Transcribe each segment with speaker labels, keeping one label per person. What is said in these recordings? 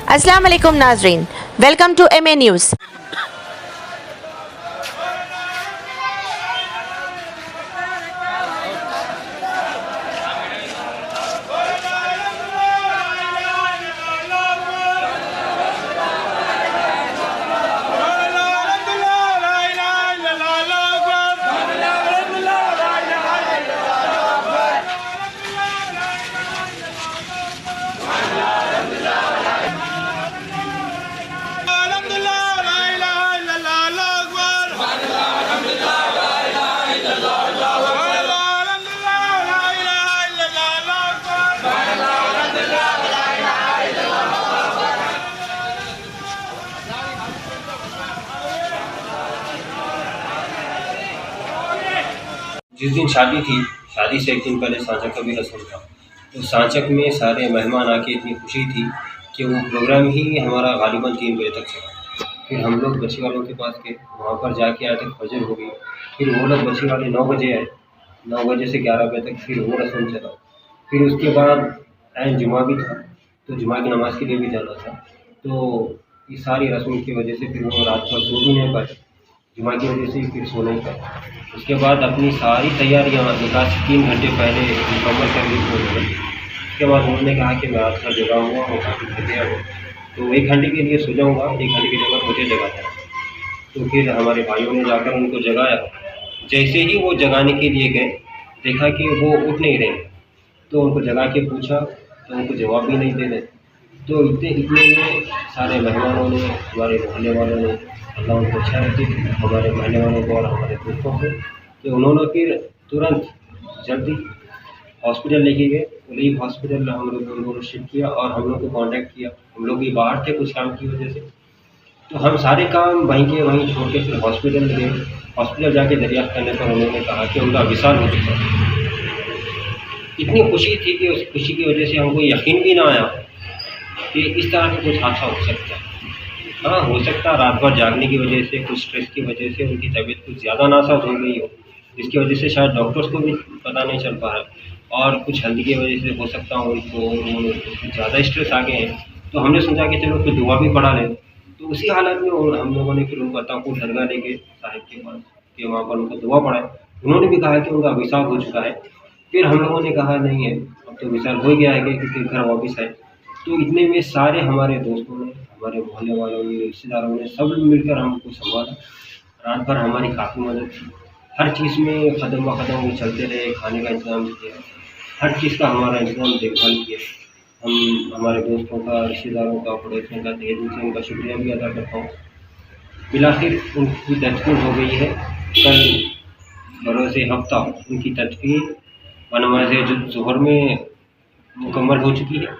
Speaker 1: अस्सलाम वालेकुम नाजरीन, वेलकम टू MA न्यूज़।
Speaker 2: जिस दिन शादी थी, शादी से एक दिन पहले सांचक का भी रस्म था। तो सांचक में सारे मेहमान आके इतनी खुशी थी कि वो प्रोग्राम ही हमारा गालिबन 3 बजे तक चला। फिर हम लोग बच्ची वालों के पास गए, वहाँ पर जाके आए तक फजर हो गई। फिर वो लोग बच्ची वाले 9 बजे आए, 9 बजे से 11 बजे तक फिर वो रस्म चला। फिर उसके बाद ऐन जुमा भी था, तो जुमा की नमाज़ के लिए भी जाना था। तो इस सारी रस्म की वजह से फिर वो रात भर सो भी नहीं पाए, जुमा की वजह से फिर सो नहीं पाए। उसके बाद अपनी सारी तैयारियाँ निकाह से 3 घंटे पहले मुकम्मल कर ली थी उन्होंने। उसके बाद उन्होंने कहा कि मैं आज का जगा हुआ और काफ़ी थके हूँ, तो 1 घंटे के लिए सो जाऊँगा, 1 घंटे की जगह मुझे जगा देना। तो फिर हमारे भाइयों ने जाकर उनको जगाया। जैसे ही वो जगाने के लिए गए, देखा कि वो उठ नहीं रहे। तो उनको जगा के पूछा तो उनको जवाब भी नहीं दे रहे। तो इतने में सारे मेहमानों ने, हमारे मोहल्ले वालों ने, अल्लाह उनको अच्छा रखे, हमारे मोहल्ले वालों को और हमारे दोस्तों को, कि उन्होंने फिर तुरंत जल्दी हॉस्पिटल लेके गए। लीव हॉस्पिटल हम लोग उनको शिफ्ट किया और हम लोग को कांटेक्ट किया। हम लोग भी बाहर थे कुछ काम की वजह से, तो हम सारे काम वहीं के वहीं छोड़ के फिर हॉस्पिटल गए। हॉस्पिटल जाके दरियाफ्त करने पर उन्होंने कहा कि उनका विशाल हो चुका है। इतनी खुशी थी कि उस खुशी की वजह से हमको यकीन भी ना आया कि इस तरह का कुछ हादसा हो सकता है। हाँ, हो सकता है रात भर जागने की वजह से, कुछ स्ट्रेस की वजह से उनकी तबीयत कुछ ज़्यादा नासाज हो गई हो, जिसकी वजह से शायद डॉक्टर्स को भी पता नहीं चल पा रहा, और कुछ हल्दी की वजह से हो सकता है उनको कुछ ज़्यादा स्ट्रेस आ गए हैं। तो हमने सोचा कि चलो फिर दुआ भी पढ़ा लें। तो उसी हालत में हम लोगों ने फिर उनको अतापुर दरगाह लेके साहिब के पास कि वहाँ पर उनको दुआ पढ़ाए। उन्होंने भी कहा कि उनका विशाल हो चुका है। फिर हम लोगों ने कहा नहीं है, अब तो विशाल हो गया है कि फिर घर वापस आए। तो इतने में सारे हमारे दोस्तों ने, हमारे मोहल्ले वालों ने, रिश्तेदारों ने सब मिलकर हमको संभाला। रात भर हमारी काफ़ी मदद की, हर चीज़ में कदम ब कदम वो चलते रहे, खाने का इंतज़ाम किया, हर चीज़ का हमारा इंतज़ाम देखभाल किया। हम हमारे दोस्तों का, रिश्तेदारों का, पड़ोसियों का तहे दिल से उनका शुक्रिया भी अदा करता हूँ। बिलाखिर उनकी तदफीन हो गई है। कल बरोज़ हफ्ता उनकी तदफीन व नमाज़ ज़ोहर में मुकम्मल हो चुकी है।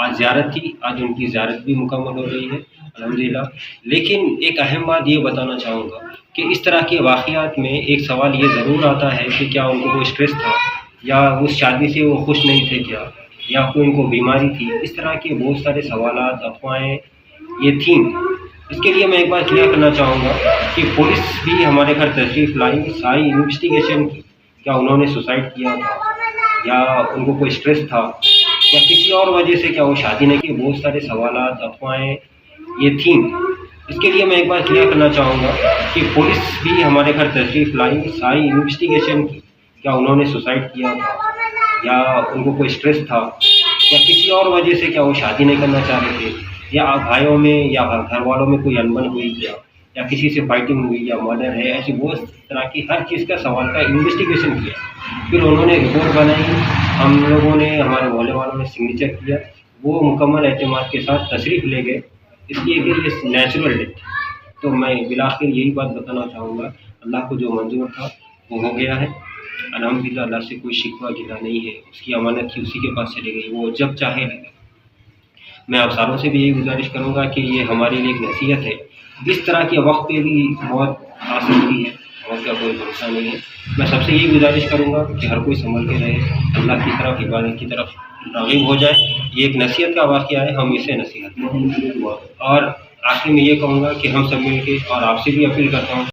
Speaker 2: आज ज़ियारत थी, आज उनकी ज़ियारत भी मुकम्मल हो रही है अल्हम्दुलिल्लाह। लेकिन एक अहम बात ये बताना चाहूँगा कि इस तरह के वाक़ियात में एक सवाल ये ज़रूर आता है कि क्या उनको कोई स्ट्रेस था, या उस शादी से वो खुश नहीं थे क्या, या कोई उनको बीमारी थी। इस तरह के बहुत सारे सवालात, अफ़वाहें ये थीं। इसके लिए मैं एक बार क्लियर करना चाहूँगा कि पुलिस भी हमारे घर तशरीफ़ लाई, सारी इन्वेस्टिगेशन की। क्या उन्होंने सुसाइड किया था, या उनको कोई स्ट्रेस था, या किसी और वजह से क्या वो शादी नहीं की। बहुत सारे सवालात, अफ़वाहें ये थीं। इसके लिए मैं एक बार क्लियर करना चाहूँगा कि पुलिस भी हमारे घर तशरीफ़ लाई, सारी इन्वेस्टिगेशन की। क्या उन्होंने सुसाइड किया था, या उनको कोई स्ट्रेस था, या किसी और वजह से क्या वो शादी नहीं करना चाह रहे थे, या भाइयों में या घर वालों में कोई अनबन हुई क्या, या किसी से फाइटिंग हुई, या मर्डर है। ऐसी बहुत तरह की हर चीज़ का सवाल का इन्वेस्टिगेशन किया। फिर उन्होंने रिपोर्ट बनाई, हम लोगों ने, हमारे मोहल्ले वालों ने सिग्नेचर किया। वो मुकम्मल एतमाद के साथ तशरीफ़ ले गए, इसलिए कि ये नेचुरल डेथ। तो मैं बिलाखिर यही बात बताना चाहूँगा, अल्लाह को जो मंजूर था वो हो गया है अल्हम्दुलिल्लाह। अल्लाह से कोई शिकवा गिला नहीं है, उसकी अमानत थी उसी के पास चली गई, वो जब चाहे लगे। मैं आप सारों से भी यही गुजारिश करूँगा कि ये हमारे लिए एक नसीहत है। इस तरह के वक्त पे भी मौत आ सकती है, मौत का कोई भरोसा नहीं है। मैं सबसे यही गुजारिश करूँगा कि हर कोई संभल के रहे, अल्लाह की तरफ, इबादत की तरफ राग़िब हो जाए। ये एक नसीहत का वाक़या है, हम इसे नसीहत करें। और आखिर में ये कहूँगा कि हम सब मिल के, और आपसे भी अपील करता हूँ